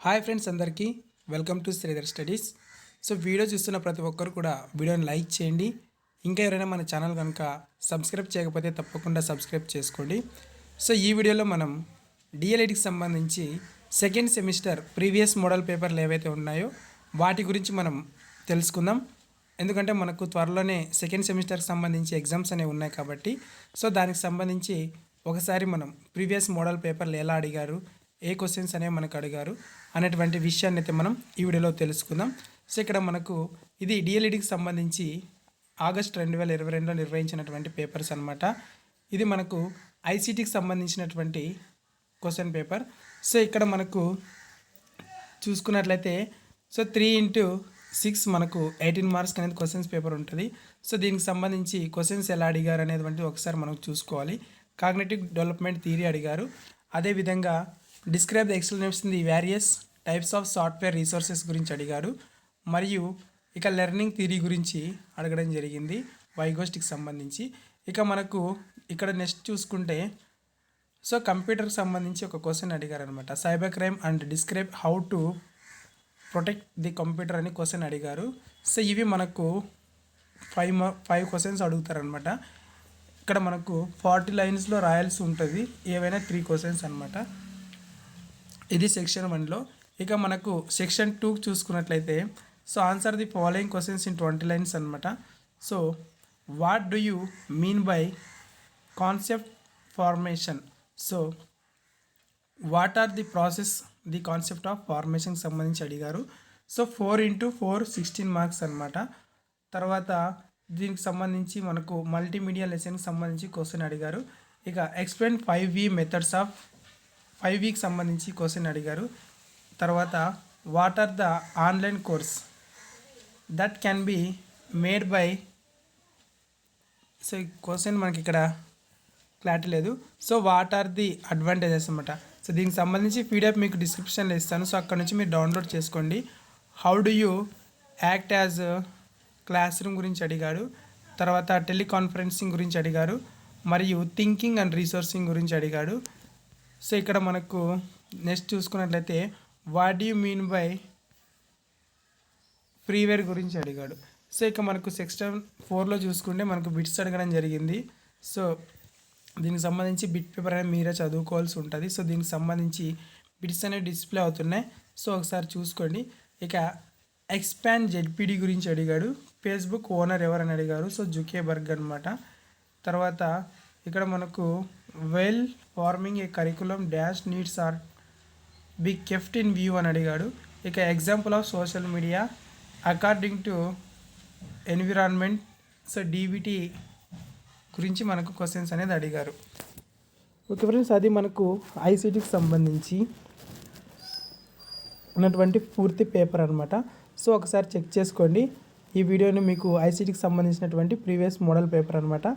Hi friends అందరికీ welcome to Sridhar studies. So video చూస్తున్న ప్రతి ఒక్కరు కూడా వీడియోని లైక్ చేయండి. ఇంకా ఎవరైనా మన ఛానల్ కనుక సబ్స్క్రైబ్ చేయకపోతే తప్పకుండా సబ్స్క్రైబ్ చేసుకోండి. సో ఈ వీడియోలో మనం డిఎల్ఈడికి సంబంధించి సెకండ్ సెమిస్టర్ ప్రీవియస్ మోడల్ పేపర్లు ఏవైతే ఉన్నాయో వాటి గురించి మనం తెలుసుకుందాం. ఎందుకంటే మనకు త్వరలోనే సెకండ్ సెమిస్టర్కి సంబంధించి ఎగ్జామ్స్ అనేవి ఉన్నాయి కాబట్టి సో దానికి సంబంధించి ఒకసారి మనం ప్రీవియస్ మోడల్ పేపర్లు ఎలా అడిగారు, ఏ క్వశ్చన్స్ అనేవి మనకు అడిగారు అనేటువంటి విషయాన్ని అయితే మనం ఈ వీడియోలో తెలుసుకుందాం. సో ఇక్కడ మనకు ఇది డిఎల్ఈడికి సంబంధించి ఆగస్ట్ 2022లో నిర్వహించినటువంటి పేపర్స్ అనమాట. ఇది మనకు ఐసీటీకి సంబంధించినటువంటి క్వశ్చన్ పేపర్. సో ఇక్కడ మనకు చూసుకున్నట్లయితే సో 3x6 మనకు 18 మార్క్స్ అనేది క్వశ్చన్స్ పేపర్ ఉంటుంది. సో దీనికి సంబంధించి క్వశ్చన్స్ ఎలా అడిగారు అనేటువంటి ఒకసారి మనం చూసుకోవాలి. కాగ్నిటివ్ డెవలప్మెంట్ థియరీ అడిగారు. అదేవిధంగా describe the explanation the various types of software resources గురించి అడిగారు. మరియు ఇక లెర్నింగ్ థియరీ గురించి అడగడం జరిగింది వైగోస్ట్కి సంబంధించి. ఇక మనకు ఇక్కడ నెక్స్ట్ చూసుకుంటే సో కంప్యూటర్కి సంబంధించి ఒక క్వశ్చన్ అడిగారు అనమాట. Cyber crime and describe how to protect the computer అని క్వశ్చన్ అడిగారు. సో ఇవి మనకు 5 క్వశ్చన్స్ అడుగుతారనమాట. ఇక్కడ మనకు 40 లైన్స్లో రాయాల్సి ఉంటుంది, ఏవైనా 3 క్వశ్చన్స్ అనమాట. ఇది సెక్షన్ 1లో. ఇక మనకు సెక్షన్ 2 చూసుకున్నట్లయితే so answer the following questions in 20 lines అనమాట. So what do you mean by concept formation? So what are the process the concept of ఫార్మేషన్కి సంబంధించి అడిగారు. సో 4x4 16 మార్క్స్ అనమాట. తర్వాత దీనికి సంబంధించి మనకు మల్టీమీడియా లెసన్కి సంబంధించి క్వశ్చన్ అడిగారు. ఇక ఎక్స్ప్లెయిన్ 5V మెథడ్స్ ఆఫ్ 5Vకి సంబంధించి క్వశ్చన్ అడిగారు. తర్వాత what are the online course that can be made by, so ఈ క్వశ్చన్ మనకి ఇక్కడ క్లారిటీ లేదు. So what are the advantages అనమాట. సో దీనికి సంబంధించి పీడిఎఫ్ మీకు డిస్క్రిప్షన్లో ఇస్తాను. సో అక్కడ నుంచి మీరు డౌన్లోడ్ చేసుకోండి. How do you act as class room గురించి అడిగాడు. తర్వాత టెలికాన్ఫరెన్సింగ్ గురించి అడిగారు. మరియు థింకింగ్ అండ్ రీసోర్సింగ్ గురించి అడిగాడు. సో ఇక్కడ మనకు నెక్స్ట్ చూసుకున్నట్లయితే what do you mean by freeware గురించి అడిగాడు. సో ఇక మనకు సెక్షన్ 4లో చూసుకుంటే మనకు బిట్స్ అడగడం జరిగింది. సో దీనికి సంబంధించి బిట్ పేపర్ అనేది మీరే చదువుకోవాల్సి ఉంటుంది. సో దీనికి సంబంధించి బిట్స్ అనేవి డిస్ప్లే అవుతున్నాయి. సో ఒకసారి చూసుకోండి. ఇక ఎక్స్పాండ్ జెడ్పీడీ గురించి అడిగాడు. ఫేస్బుక్ ఓనర్ ఎవరని అడిగారు. సో జుకేబర్గ్ అనమాట. తర్వాత ఇక్కడ మనకు well forming a curriculum dash needs are be kept in view అని అడిగాడు. ఇక example of social media according to environment. So DBT గురించి మనకు క్వశ్చన్స్ అనేది అడిగారు. ఓకే ఫ్రెండ్స్, అది మనకు ఐసీటీకి సంబంధించి ఉన్నటువంటి పూర్తి పేపర్ అనమాట. సో ఒకసారి చెక్ చేసుకోండి. ఈ వీడియోని మీకు ఐసీటీకి సంబంధించినటువంటి ప్రీవియస్ మోడల్ పేపర్ అనమాట.